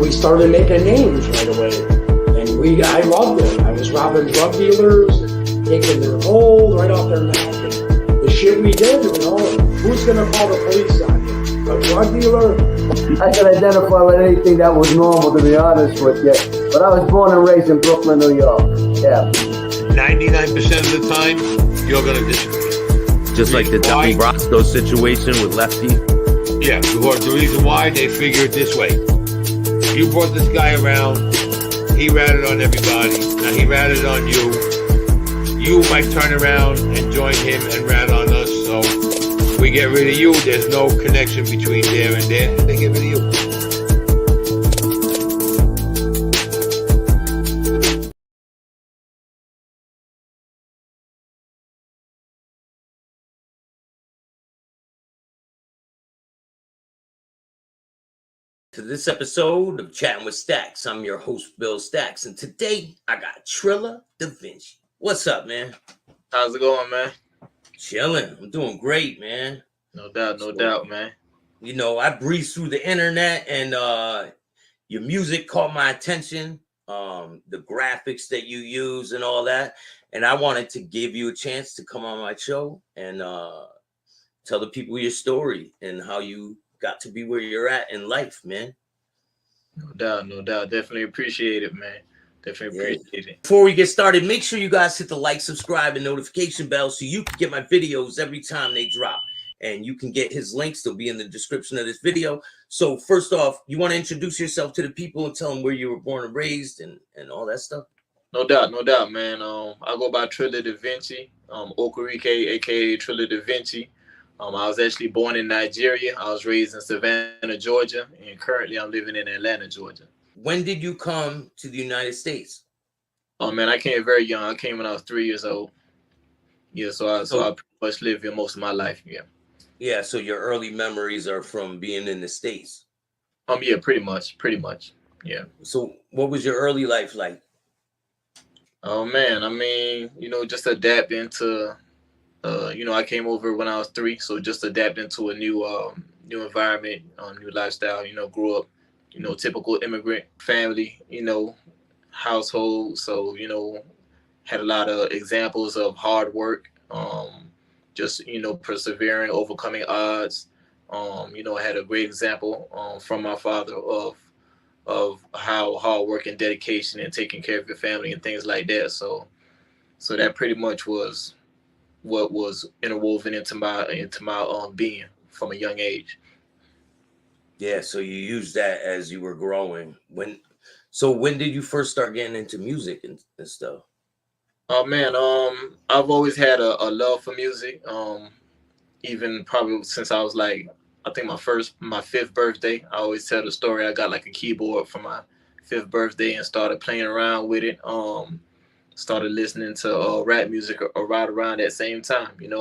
we started making names right away. And I loved it. I was robbing drug dealers, taking their gold right off their neck. And the shit we did, who's going to call the police on you? A drug dealer? I can identify with anything that was normal, to be honest with you. But I was born and raised in Brooklyn, New York. Yeah. 99% of the time, you're going to disagree. Just like the Donnie Brasco situation with Lefty? Yeah, because the reason why, they figure it this way. You brought this guy around, he ratted on everybody, now he ratted on you. You might turn around and join him and rat on us, so we get rid of you, there's no connection between there and there, and they get rid of you. To this episode of Chatting with Staxx. I'm your host, Bill Staxx, and today I got Trilla Da Vinci. What's up, man? How's it going, man? Chilling. I'm doing great, man. No doubt, man. You know, I breezed through the internet, and your music caught my attention, the graphics that you use and all that, and I wanted to give you a chance to come on my show and tell the people your story and how you got to be where you're at in life, man. No doubt. Definitely appreciate it, man. Definitely appreciate it. Before we get started, make sure you guys hit the like, subscribe, and notification bell so you can get my videos every time they drop. And you can get his links. They'll be in the description of this video. So first off, you want to introduce yourself to the people and tell them where you were born and raised and all that stuff? No doubt, man. I go by Trilla Da Vinci, Okarike, aka Trilla Da Vinci. I was actually born in Nigeria. I was raised in Savannah, Georgia, and currently I'm living in Atlanta, Georgia. When did you come to the United States? Oh man, I came very young. I came when I was 3 years old. Yeah, so I pretty much lived here most of my life. Yeah. Yeah, so your early memories are from being in the States. Yeah, pretty much. Yeah. So what was your early life like? Oh man, I mean, just adapting to I came over when I was 3, so just adapting to a new environment, new lifestyle. Grew up, typical immigrant family, household. So had a lot of examples of hard work, just persevering, overcoming odds. I had a great example from my father of how hard work and dedication and taking care of your family and things like that. So that pretty much was what was interwoven into my being from a young age. Yeah, so you used that as you were growing. When did you first start getting into music and stuff? Oh man, I've always had a love for music. Even probably since I was like, I think my 5th birthday. I always tell the story. I got like a keyboard for my 5th birthday and started playing around with it. Started listening to rap music right around that same time, and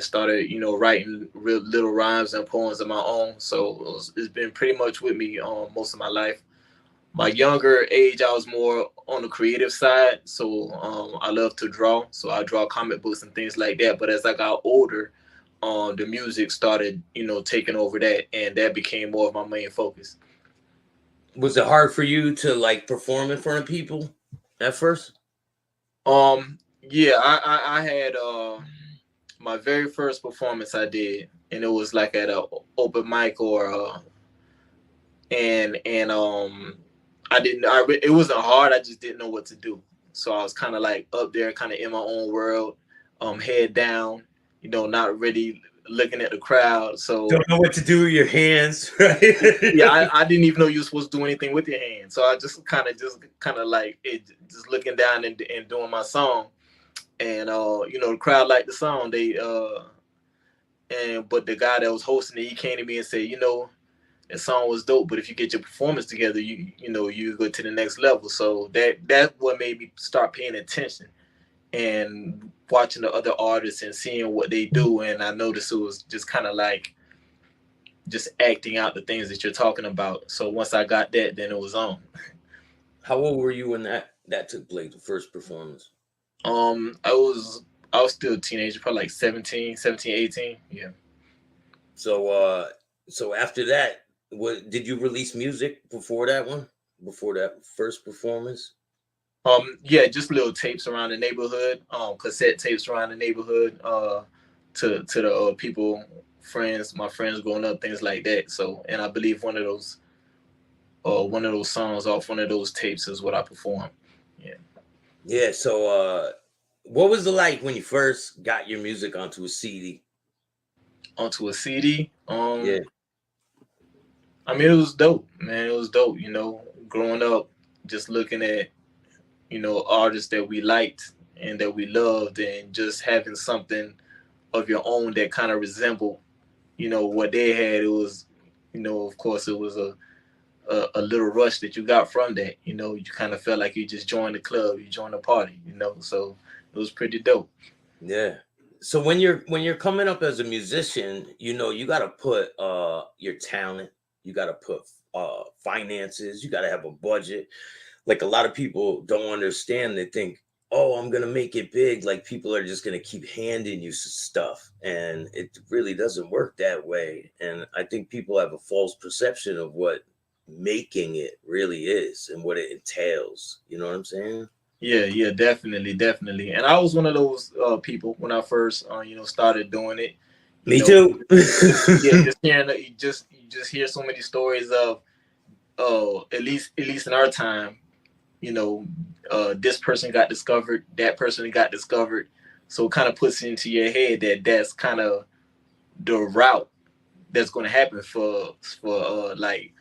started, writing real little rhymes and poems of my own. So it's been pretty much with me most of my life. My younger age, I was more on the creative side. So I love to draw. So I draw comic books and things like that. But as I got older, the music started, taking over that. And that became more of my main focus. Was it hard for you to like perform in front of people at first? Yeah, I had my very first performance I did, and it was like at a open mic it wasn't hard. I just didn't know what to do. So I was kind of like up there, kind of in my own world, head down, not really looking at the crowd. So don't know what to do with your hands, right? Yeah, I didn't even know you were supposed to do anything with your hands. So I just kind of like it, just looking down and doing my song. And the crowd liked the song. But the guy that was hosting it, he came to me and said, that song was dope, but if you get your performance together, you go to the next level. So that's what made me start paying attention and watching the other artists and seeing what they do. And I noticed it was just kind of like just acting out the things that you're talking about. So once I got that, then it was on. How old were you when that took place, the first performance? I was still a teenager, probably like 17, 18. Yeah. So after that, What did you release music before that one? Before that first performance? Yeah, just little tapes around the neighborhood, cassette tapes around the neighborhood, to the people, friends, my friends growing up, things like that. So, and I believe one of those songs off one of those tapes is what I performed. Yeah. Yeah. So, what was it like when you first got your music onto a CD? Onto a CD. Yeah. I mean, it was dope, man. It was dope. You know, growing up, just looking at, artists that we liked and that we loved, and just having something of your own that kind of resembled, what they had. It was, of course, it was a little rush that you got from that. You kind of felt like you just joined the club, you joined the party. So it was pretty dope. Yeah. So when you're coming up as a musician, you got to put your talent, you got to put finances, you got to have a budget. Like a lot of people don't understand. They think, "Oh, I'm going to make it big." Like people are just going to keep handing you stuff, and it really doesn't work that way. And I think people have a false perception of what making it really is and what it entails. You know what I'm saying? Yeah, yeah, definitely, definitely. And I was one of those people when I first, started doing it. You Me know, too. yeah, just hearing, you just hear so many stories of, at least in our time, this person got discovered, that person got discovered. So it kind of puts into your head that that's kind of the route that's going to happen for like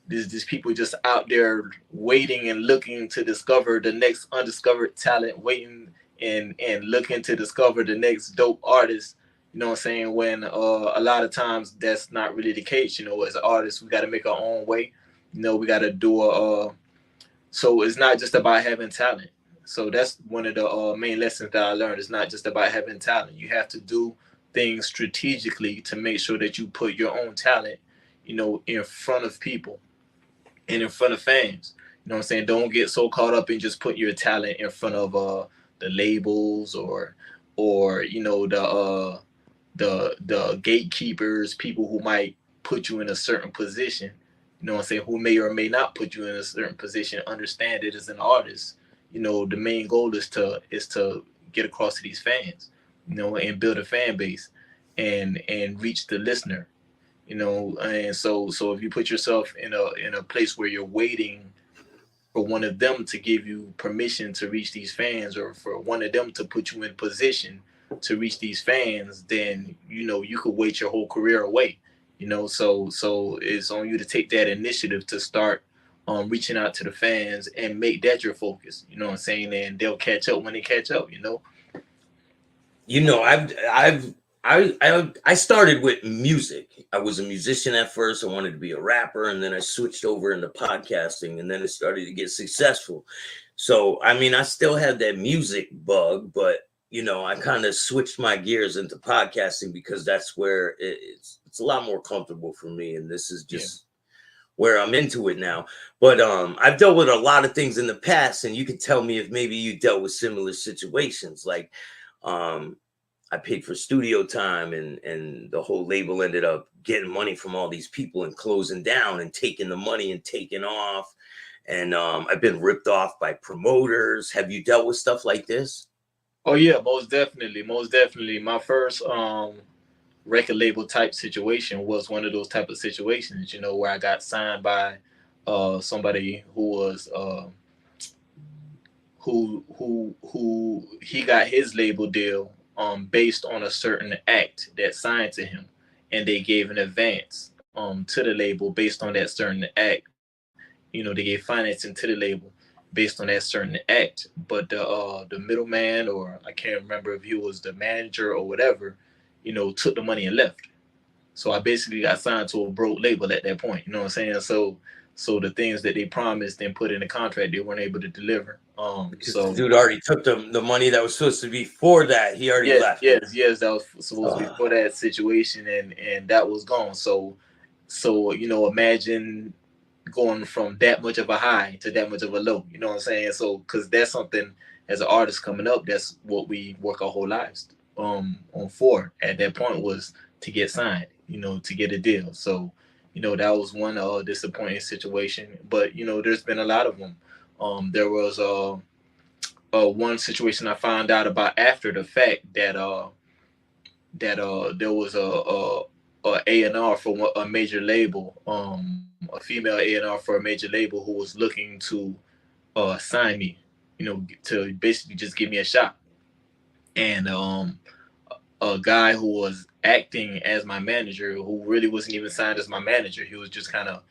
these people just out there waiting and looking to discover the next undiscovered talent, waiting and looking to discover the next dope artist. You know what I'm saying? When a lot of times that's not really the case. As artists, we got to make our own way. We got to do so it's not just about having talent. So that's one of the main lessons that I learned. It's not just about having talent. You have to do things strategically to make sure that you put your own talent, in front of people and in front of fans. You know what I'm saying? Don't get so caught up in just putting your talent in front of the labels or the gatekeepers, people who might put you in a certain position. You know what I'm saying? Who may or may not put you in a certain position. Understand it as an artist. The main goal is to get across to these fans, and build a fan base and reach the listener. And so if you put yourself in a place where you're waiting for one of them to give you permission to reach these fans, or for one of them to put you in position to reach these fans, then you could wait your whole career away. So it's on you to take that initiative to start reaching out to the fans and make that your focus. You know what I'm saying? And they'll catch up when they catch up. I started with music. I was a musician at first. I wanted to be a rapper, and then I switched over into podcasting, and then it started to get successful. So I mean, I still have that music bug, but I kind of switched my gears into podcasting because that's where it's a lot more comfortable for me, and this is just where I'm into it now. But I've dealt with a lot of things in the past, and you can tell me if maybe you dealt with similar situations. Like I paid for studio time, and the whole label ended up getting money from all these people and closing down and taking the money and taking off. And I've been ripped off by promoters. Have you dealt with stuff like this? Oh yeah, most definitely, most definitely. My first record label type situation was one of those type of situations, where I got signed by somebody who was who he got his label deal based on a certain act that signed to him, and they gave an advance to the label based on that certain act. They gave financing to the label based on that certain act, but the middleman, or I can't remember if he was the manager or whatever, took the money and left. So I basically got signed to a broke label at that point. You know what I'm saying? So the things that they promised and put in the contract, they weren't able to deliver. Because the So dude already took the money that was supposed to be for that. He already yes, left. yes, that was supposed to be for that situation, and that was gone. So imagine going from that much of a high to that much of a low. You know what I'm saying? So because that's something, as an artist coming up, that's what we work our whole lives on for. At that point was to get signed, to get a deal. So that was one disappointing situation. But there's been a lot of them. There was one situation I found out about after the fact that there was A&R for a major label, a female A&R for a major label who was looking to sign me, to basically just give me a shot. And a guy who was acting as my manager, who really wasn't even signed as my manager, he was just kind of,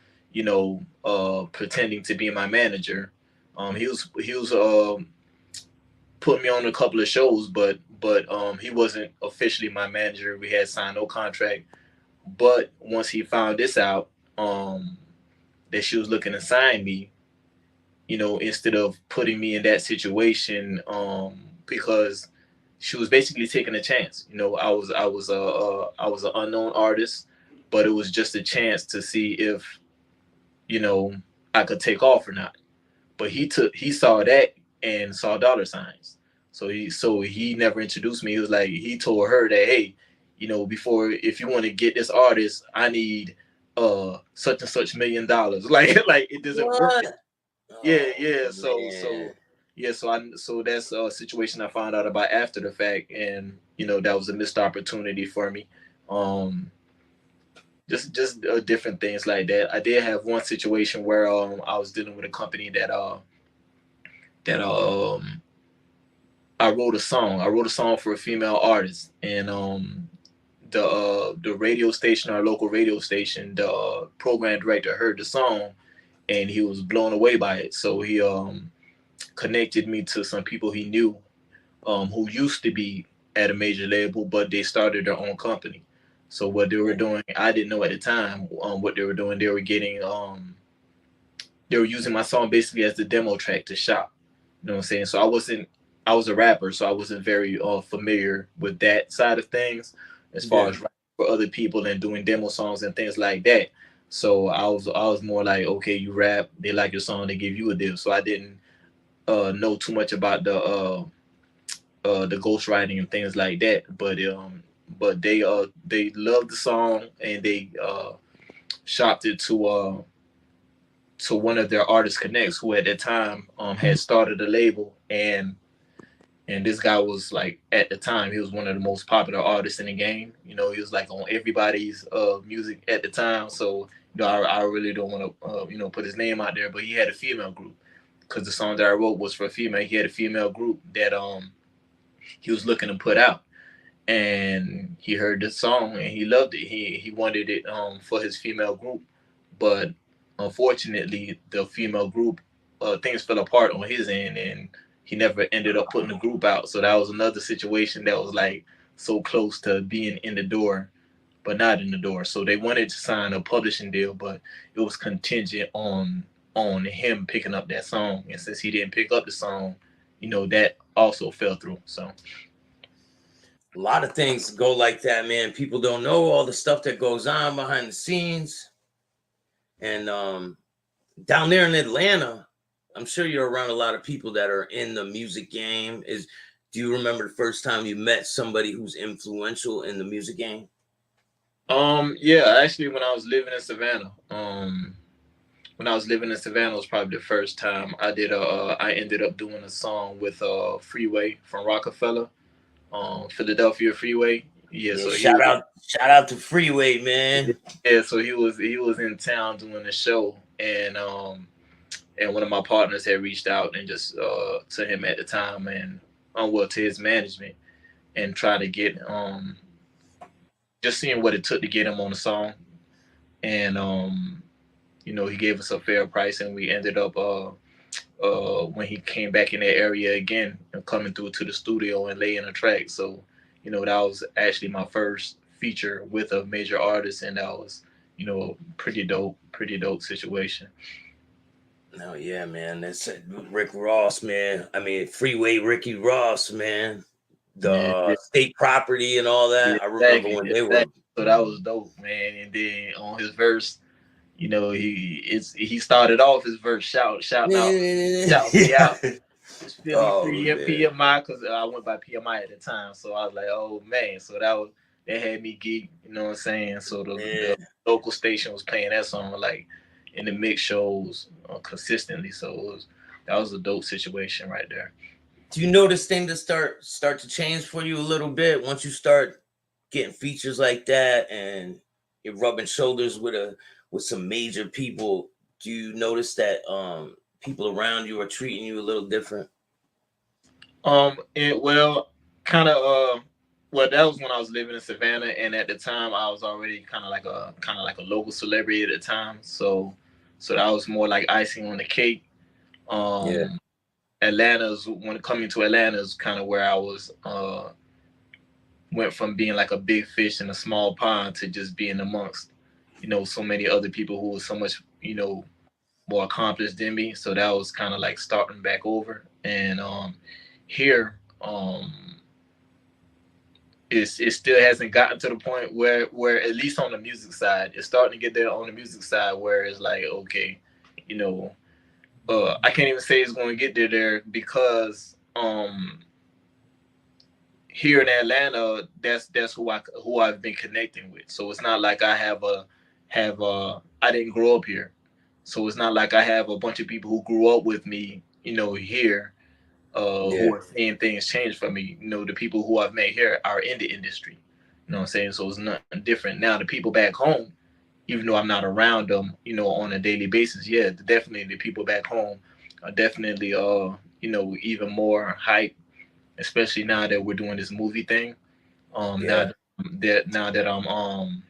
pretending to be my manager. He was put me on a couple of shows, but he wasn't officially my manager. We had signed no contract. But once he found this out, that she was looking to sign me, instead of putting me in that situation, because she was basically taking a chance. I was an unknown artist, but it was just a chance to see if I could take off or not. But he saw that and saw dollar signs. So he never introduced me. He was like, he told her that, hey, before, if you want to get this artist, I need such and such $1 million. Like it doesn't work. What? Yeah. Oh, So man. yeah, so that's a situation I found out about after the fact, and that was a missed opportunity for me. Um, just different things like that. I did have one situation where I was dealing with a company that I wrote a song. I wrote a song for a female artist, and the radio station, our local radio station, the program director heard the song, and he was blown away by it. So he connected me to some people he knew, who used to be at a major label, but they started their own company. So what they were doing, I didn't know at the time. What they were doing, they were using my song basically as the demo track to shop. You know what I'm saying? So I was a rapper, so I wasn't very familiar with that side of things, as far as rapping for other people and doing demo songs and things like that. So I was more like, okay, you rap, they like your song, they give you a deal. So I didn't know too much about the ghostwriting and things like that. But they loved the song, and they shopped it to one of their artist connects, who at that time had started a label. And this guy was, like, at the time, he was one of the most popular artists in the game. He was like on everybody's music at the time. So I really don't want to put his name out there, but he had a female group, because the song that I wrote was for a female. He had a female group that he was looking to put out, and he heard this song and he loved it. He wanted it for his female group, but unfortunately, the female group, things fell apart on his end, and he never ended up putting the group out. So that was another situation that was like so close to being in the door, but not in the door. So they wanted to sign a publishing deal, but it was contingent on him picking up that song. And since he didn't pick up the song, that also fell through. So A lot of things go like that, man. People don't know all the stuff that goes on behind the scenes. And down there in Atlanta, I'm sure you're around a lot of people that are in the music game. Do you remember the first time you met somebody who's influential in the music game? Yeah, actually, when I was living in Savannah, was probably the first time I ended up doing a song with Freeway from Rockefeller, Philadelphia Freeway. Yeah, Yeah, so shout out to Freeway, man. so he was in town doing a show, and one of my partners had reached out and just to him at the time, and to his management, and trying to get just seeing what it took to get him on the song. And he gave us a fair price, and we ended up when he came back in that area again, coming through to the studio and laying a track. So that was actually my first feature with a major artist, and that was pretty dope situation. Oh yeah, man. That's Rick Ross, man. I mean, Freeway Ricky Ross, man. The state property and all that. Yeah, I remember when they were. So that was dope, man. And then on his verse, he started off his verse shout out, shout me out. It's Philly free PMI, because I went by PMI at the time. So I was like, oh man. So that it had me geek. You know what I'm saying? So Yeah. the local station was playing that song like in the mix shows consistently. So that was a dope situation right there. Do you notice things to start to change for you a little bit once you start getting features like that and you're rubbing shoulders with some major people? Do you notice that people around you are treating you a little different? Well, kind of well, that was when I was living in Savannah, and at the time I was already kind of like a local celebrity at the time. So that was more like icing on the cake. Yeah. Atlanta's when coming to Atlanta is kind of where I was went from being like a big fish in a small pond to just being amongst so many other people who were so much more accomplished than me. So that was kind of like starting back over. And here it still hasn't gotten to the point where at least on the music side it's starting to get there on the music side where it's like, okay, you know I can't even say it's going to get there because here in Atlanta, that's who I've been connecting with. So it's not like I have I didn't grow up here, so it's not like I have a bunch of people who grew up with me, here, Yeah. who are seeing things change for me. The people who I've met here are in the industry. You know what I'm saying? So it's nothing different. Now the people back home, even though I'm not around them, on a daily basis, yeah, definitely the people back home are definitely even more hype, especially now that we're doing this movie thing. Yeah. Now that I'm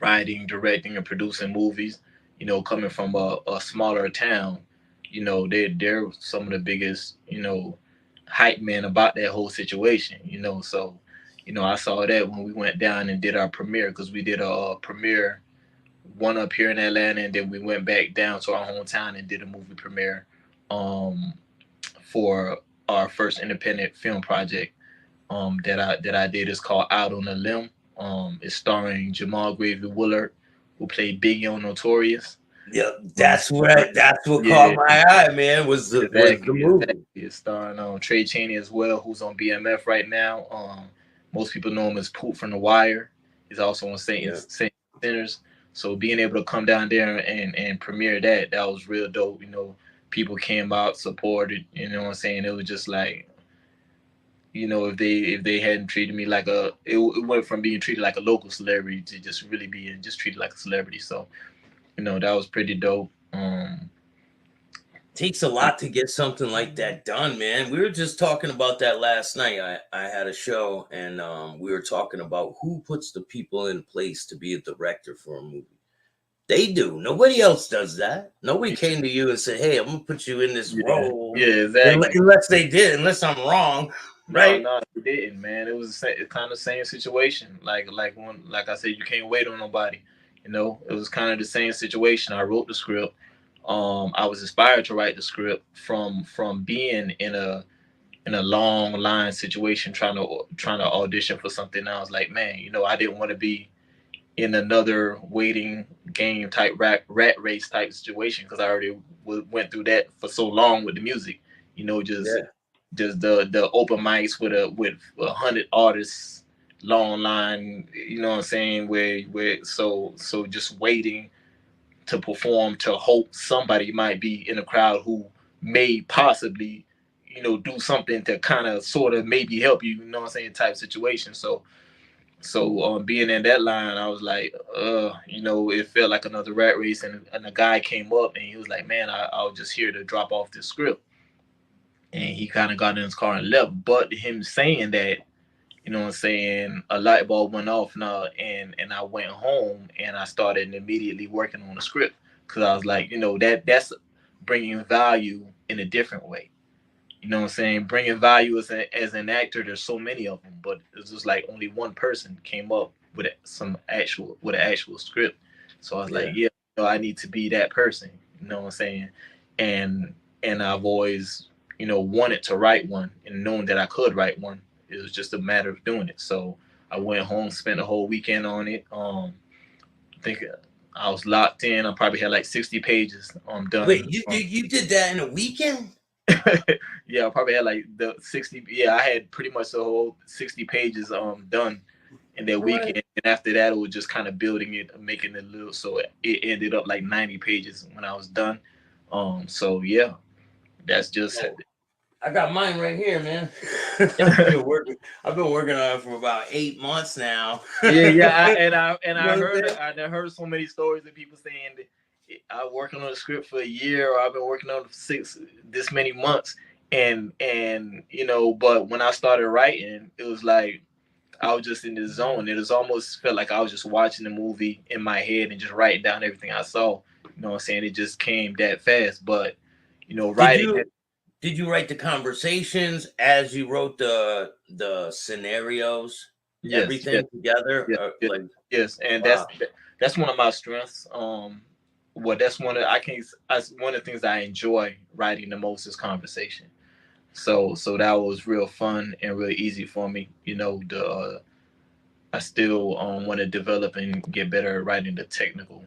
writing, directing, and producing movies, coming from a smaller town, they're some of the biggest, hype men about that whole situation. So, I saw that when we went down and did our premiere because we did a premiere one up here in Atlanta, and then we went back down to our hometown and did a movie premiere um, for our first independent film project that I did. Is called Out on a Limb. It's starring Jamal Gravy Willard, who played Biggie on Notorious. Yeah, Um, that's what caught yeah, my eye, man. Was the exactly. movie. It's starring Trey Chaney as well, who's on BMF right now. Most people know him as Poop from The Wire. He's also on Yeah. Saint Sinners. So being able to come down there and premiere that was real dope. People came out, supported. You know what I'm saying? It was just like, if they hadn't treated me like it went from being treated like a local celebrity to just really being just treated like a celebrity. So that was pretty dope. Takes a lot to get something like that done, man. We were just talking about that last night. I had a show and we were talking about who puts the people in place to be a director for a movie. They do. Nobody else does that. Nobody came to you and said, "Hey, I'm gonna put you in this Yeah, role." yeah, exactly. Unless they did, unless I'm wrong, No, right? no, it didn't, man. It was kind of same situation. Like I said, you can't wait on nobody. It was kind of the same situation. I wrote the script. I was inspired to write the script from being in a long line situation, trying to audition for something. I was like, man, I didn't want to be in another waiting game type rat race type situation because I already went through that for so long with the music. Just Yeah, the open mics with 100 artists, long line. You know what I'm saying? Where so just waiting to perform to hope somebody might be in a crowd who may possibly do something to kind of sort of maybe help you. You know what I'm saying? Type situation. So being in that line, I was like, it felt like another rat race. And a guy came up and he was like, man, I was just here to drop off this script. And he kind of got in his car and left. But him saying that, what I'm saying, a light bulb went off now, and I went home and I started immediately working on the script because I was like, that's bringing value in a different way. You know what I'm saying? Bringing value as an actor, there's so many of them, but it's just like only one person came up with an actual script. So I was like, yeah. yeah, I need to be that person. You know what I'm saying? And I've always, wanted to write one and knowing that I could write one. It was just a matter of doing it. So I went home, spent a whole weekend on it. I think I was locked in. I probably had like 60 pages Wait, done. you did that in a weekend? Yeah, I probably had like the 60. Yeah, I had pretty much the whole 60 pages done and that All right. weekend. And after that, it was just kind of building it, making it little. So it ended up like 90 pages when I was done. So yeah, that's just. Oh, I got mine right here, man. I've been working on it for about 8 months now. Yeah. You know I what I'm saying? I heard so many stories of people saying that I working on a script for a year, or I've been working on it for this many months, and but when I started writing, it was like I was just in the zone. It was almost felt like I was just watching the movie in my head and just writing down everything I saw. You know what I'm saying? It just came that fast. But Did writing. you did you write the conversations as you wrote the scenarios, Yes, yes, everything together? yes, Or yes, like, yes, and wow. that's one of my strengths. Well, that's one of I can that's one of the things I enjoy writing the most is conversation. So that was real fun and real easy for me. I still want to develop and get better at writing the technical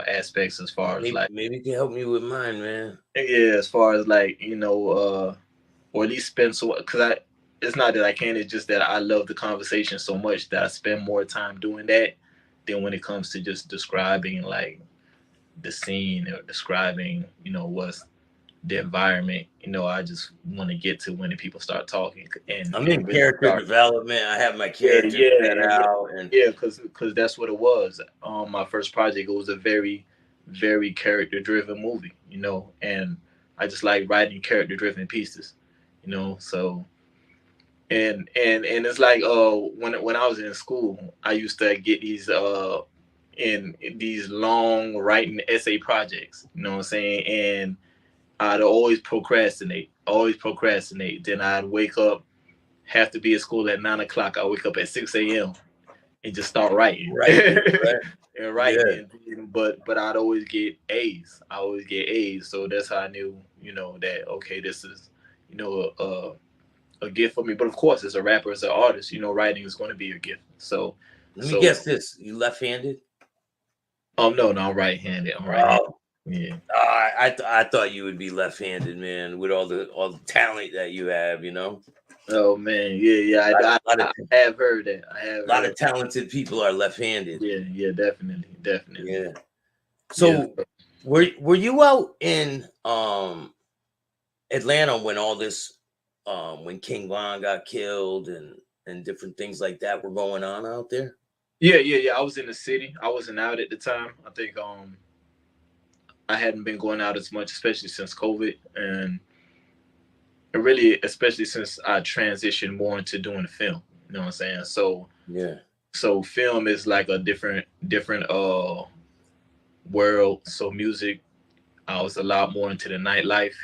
aspects as far as like Maybe you can help me with mine, man. yeah, as far as like or at least spend so because I it's not that I can, it's just that I love the conversation so much that I spend more time doing that than when it comes to just describing like the scene or describing what's the environment. I just want to get to when the people start talking I'm and in really character start. development. I have my Yeah, character yeah, set and out, and yeah, because that's what it was. My first project, it was a very, very character driven movie, and I just like writing character driven pieces, So and it's like when I was in school, I used to get these in these long writing essay projects, you know what I'm saying, and I'd always procrastinate. Then I'd wake up, have to be at school at 9 o'clock. I wake up at 6 a.m. and just start writing writing it, right? and writing Yeah, it. But I'd always get A's. I always get A's. So that's how I knew, that okay, this is, you know, a gift for me. But of course, as a rapper, as an artist, writing is going to be a gift. So, let me so guess this. You left-handed? no, I'm right-handed. I'm right-handed. Oh, Yeah. I thought you would be left-handed, man, with all the talent that you have. Oh man, yeah. A lot of I have heard that. I have lot of heard. talented people are left-handed. Yeah, definitely. Yeah. Yeah. So were you out in Atlanta when all this when King Von got killed and different things like that were going on out there? Yeah. I was in the city. I wasn't out at the time. I think I hadn't been going out as much, especially since COVID, and really, especially since I transitioned more into doing film. You know what I'm saying? Yeah. So film is like a different world. So music, I was a lot more into the nightlife.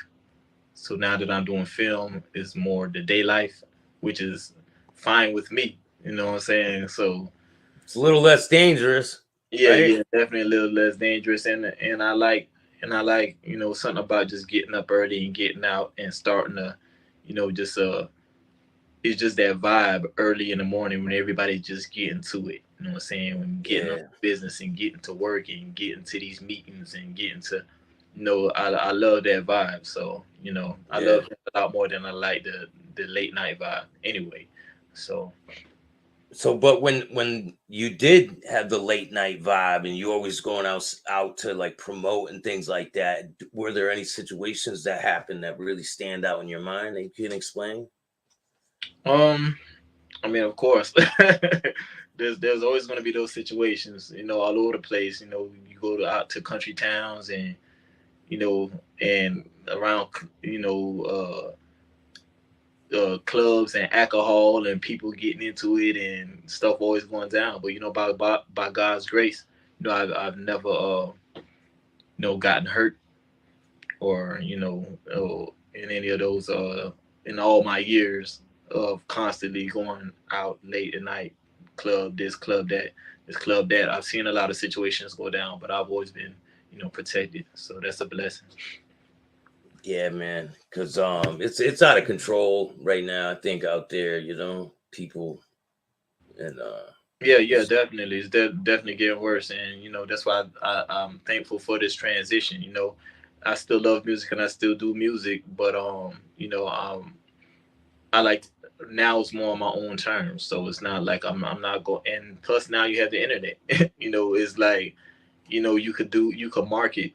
So now that I'm doing film, it's more the day life, which is fine with me. You know what I'm saying? So It's a little less dangerous, right? yeah, definitely a little less dangerous, and I like something about just getting up early and getting out and starting to, just it's just that vibe early in the morning when everybody just getting to it. You know what I'm saying? When getting on Yeah. business and getting to work and getting to these meetings and getting to, I love that vibe. So I Yeah. love it a lot more than I like the late night vibe. Anyway, so So, but when you did have the late night vibe and you always going out to like promote and things like that, were there any situations that happened that really stand out in your mind that you can explain? um, I mean, of course, there's always going to be those situations, all over the place. You go out to country towns and and around clubs and alcohol and people getting into it and stuff always going down. But by God's grace, I've never gotten hurt or in any of those in all my years of constantly going out late at night, club that. I've seen a lot of situations go down, but I've always been protected. So that's a blessing. Yeah, man, because it's out of control right now. I think out there, people and Yeah, it's, definitely. It's definitely getting worse, and that's why I'm thankful for this transition. I still love music and I still do music, but I like now it's more on my own terms. So it's not like I'm not going. And plus now you have the internet. It's like, you could market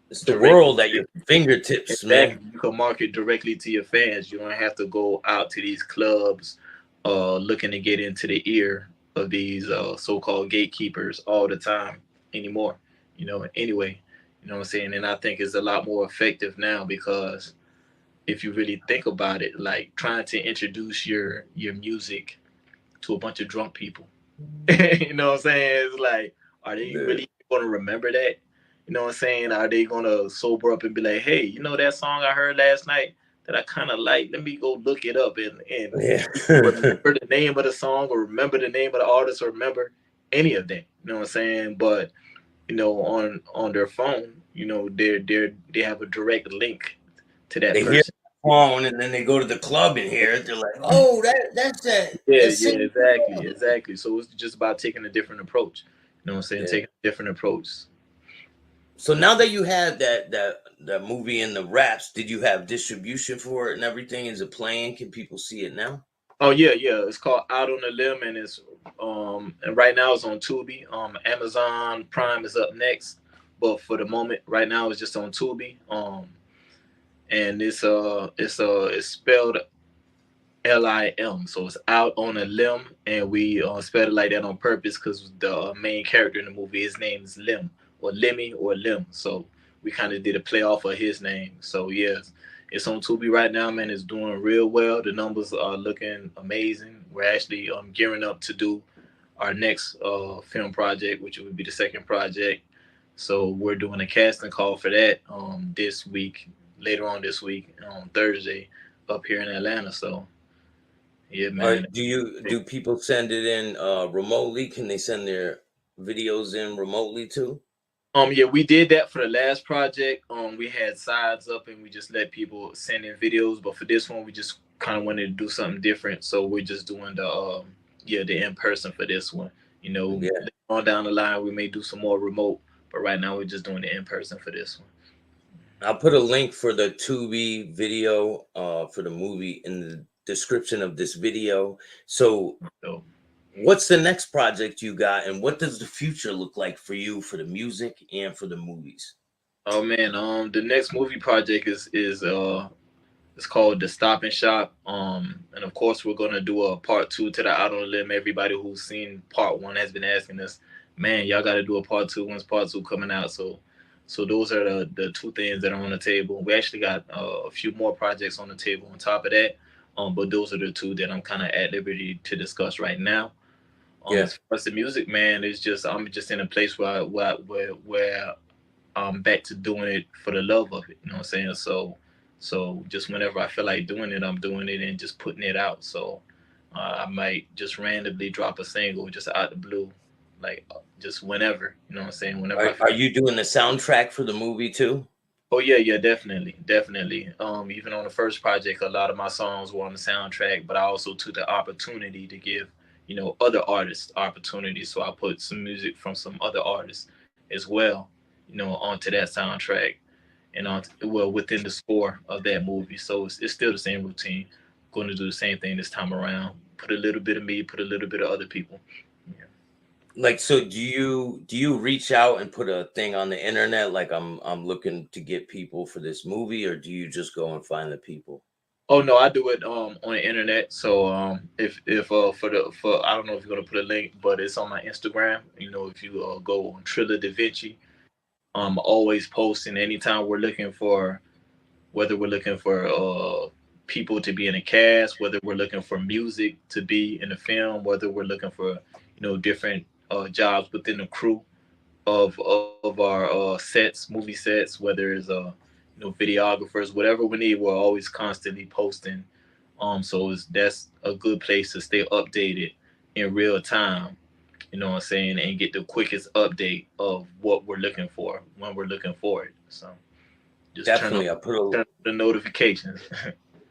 It's the directly. world at your fingertips, man. Exactly. You can market directly to your fans. You don't have to go out to these clubs looking to get into the ear of these so-called gatekeepers all the time anymore. Anyway, what I'm saying? And I think it's a lot more effective now because if you really think about it, like trying to introduce your music to a bunch of drunk people. You know what I'm saying? It's like, are they Yeah. really going to remember that? You know what I'm saying? Are they going to sober up and be like, hey, that song I heard last night that I kind of like? Let me go look it up and Yeah. remember the name of the song or remember the name of the artist or remember any of that. You know what I'm saying? But, on their phone, they have a direct link to that They hear person. the phone and then they go to the club and hear it. They're like, oh, that's that. Yeah, That's yeah, it. exactly. So it's just about taking a different approach. You know what I'm saying? Yeah. Taking a different approach. So now that you have that movie and the raps, did you have distribution for it and everything? Is it playing? Can people see it now? Oh yeah, yeah. It's called Out on a Limb, and it's and right now it's on Tubi. Amazon Prime is up next, but for the moment, right now it's just on Tubi. And it's spelled LIM, so it's Out on a Limb, and we spelled it like that on purpose because the main character in the movie, his name is Lim or Lemmy or Lim, so we kind of did a play off of his name. So yes, it's on Tubi right now, man. It's doing real well. The numbers are looking amazing. We're actually gearing up to do our next film project, which would be the second project. So we're doing a casting call for that this week, later on this week on Thursday, up here in Atlanta. So yeah, Or man. do people send it in remotely? Can they send their videos in remotely too? Yeah, we did that for the last project. We had sides up and we just let people send in videos, but for this one, we just kind of wanted to do something different. So we're just doing the in person for this one. Yeah. Later on down the line, we may do some more remote, but right now we're just doing the in person for this one. I'll put a link for the Tubi video for the movie in the description of this video. So So, what's the next project you got, and what does the future look like for you for the music and for the movies? oh man, the next movie project is it's called The Stop and Shop. And of course, we're gonna do a part two to the Out on a Limb. Everybody who's seen part one has been asking us, man, y'all got to do a part two. When's part two coming out? So those are the two things that are on the table. We actually got a few more projects on the table on top of that. But those are the two that I'm kind of at liberty to discuss right now. Yeah, As far as the music, man, it's just I'm just in a place where I'm back to doing it for the love of it. You know what I'm saying? So just whenever I feel like doing it, I'm doing it and just putting it out. So I might just randomly drop a single just out the blue, like just whenever. You know what I'm saying? Whenever I feel. are you doing the soundtrack for the movie too? Oh yeah, yeah, definitely, definitely. Even on the first project, a lot of my songs were on the soundtrack, but I also took the opportunity to give, other artists opportunities. So I put some music from some other artists as well, onto that soundtrack and within the score of that movie. So it's still the same routine. Going to do the same thing this time around. Put a little bit of me, put a little bit of other people. Yeah. Like, so do you reach out and put a thing on the internet like I'm looking to get people for this movie, or do you just go and find the people? Oh no, I do it on the internet. So if for I don't know if you're gonna put a link, but it's on my Instagram. If you go on Trilla Da Vinci, I'm always posting anytime we're looking for whether we're looking for people to be in a cast, whether we're looking for music to be in the film, whether we're looking for different jobs within the crew of our sets, movie sets, whether it's videographers, whatever we need, we're always constantly posting. So that's a good place to stay updated in real time. You know what I'm saying, and get the quickest update of what we're looking for when we're looking for it. So just Definitely, turn on the notifications.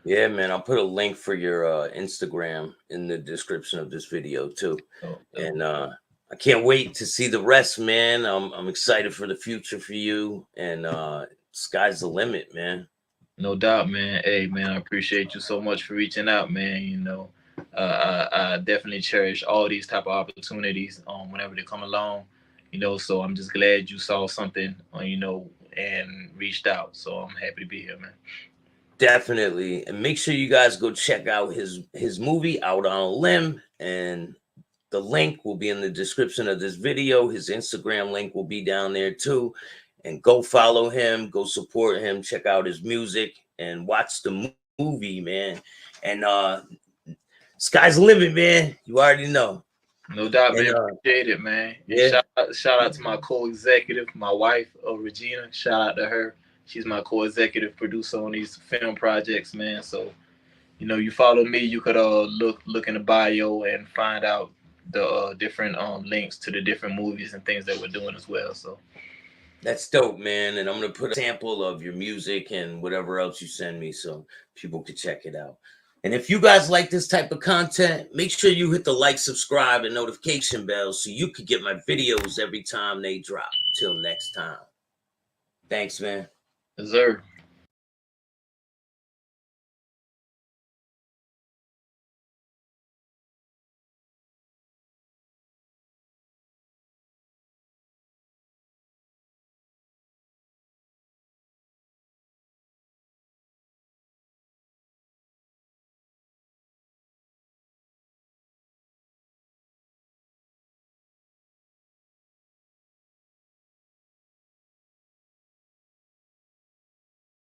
yeah, man, I'll put a link for your Instagram in the description of this video too. And I can't wait to see the rest, man. I'm excited for the future for you, and sky's the limit, man. No doubt, man. Hey, man, I appreciate you so much for reaching out, man. You know, I definitely cherish all these type of opportunities whenever they come along. You know, so I'm just glad you saw something, you know, and reached out. So I'm happy to be here, man. Definitely. And make sure you guys go check out his movie Out on a Limb, and the link will be in the description of this video. His Instagram link will be down there too. And go follow him, go support him, check out his music, and watch the movie, man. And sky's the limit, man. You already know. No doubt, And man. Appreciate it, man. And yeah, shout out to my co-executive, my wife, Regina. Shout out to her. She's my co-executive producer on these film projects, man. So, you know, you follow me, you could look in the bio and find out the different links to the different movies and things that we're doing as well. So that's dope, man. And I'm gonna put a sample of your music and whatever else you send me so people can check it out. And if you guys like this type of content, make sure you hit the like, subscribe, and notification bell so you can get my videos every time they drop. Till next time. Thanks, man. deserve.